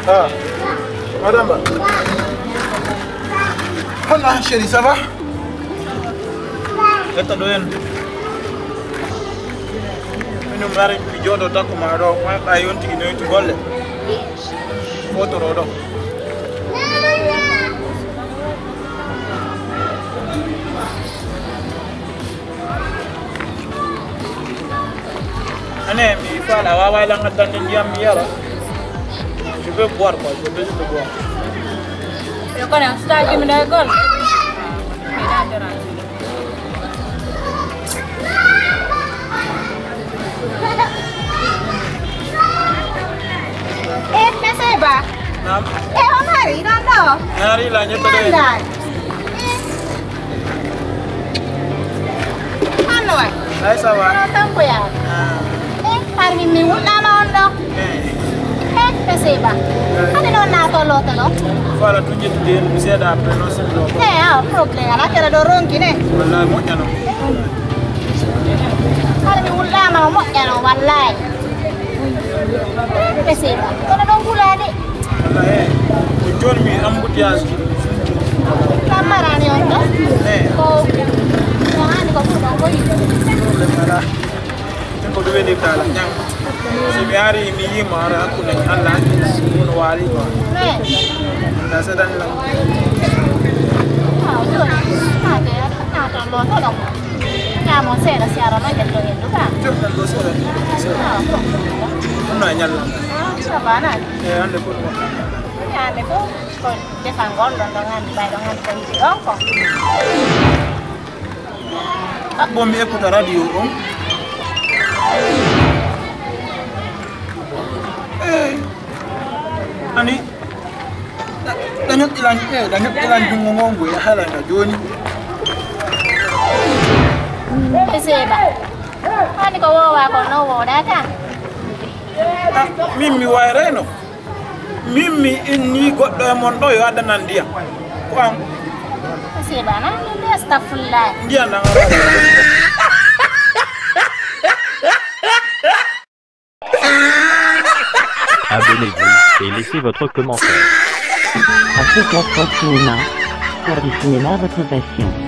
Ah, madame. Hola, chérie, ça va? Etta doyen. Minum mari mi jodo takko ma do ma ba yonti no yonti golle. Foto do do. Ane mi fala wawa la ngatande ndiam yara. Je veux boire quoi, j'ai besoin de boire. Yo kan yang sudah lagi mendadak gol. Ba? Nam. Hôm nay đang đâu? Nari là nhất đây. Ăn rồi. Đấy sao vậy? Nó tâm quẻ. Hari ini udah nonton. Cái gì ba? Ada nonton atau lo telo? Fala tunjuk dia bisa ada penos lo. Problem. Anak kira dorong gini. Wallahi mau nyano. Hari ini udah mau nyano wallahi. Cái gì ba? Có nó đông gula đi. Wallahi. Jual mi ambutias. Lamaran ya itu. Kau jangan kau pulang kau itu. Lemara. Tengok dua di dalam yang. Sehari ini marah aku neng Allah pun wali kok. Dah sedang lang. Lo tolong. Kamu saya siaran aja tuh itu kan. Cepat lo sudah. Mana nyala? Sabana. Ande pun. Ande pun. Kau depan gol dengan bayangan kau kok. Aku ambil putar radio om. Ani danyak ilan ngomong gue halan ka joni. Seba. Ani ko wa ko no wo da kan. Mimi wayreno. Mimi inni goddo e mon do yo adanan dia. Ko am Seba na ni astagfirullah. dia nang Abonnez-vous et laissez votre commentaire. À ce 4 cinéma. Pour du cinéma, votre passion.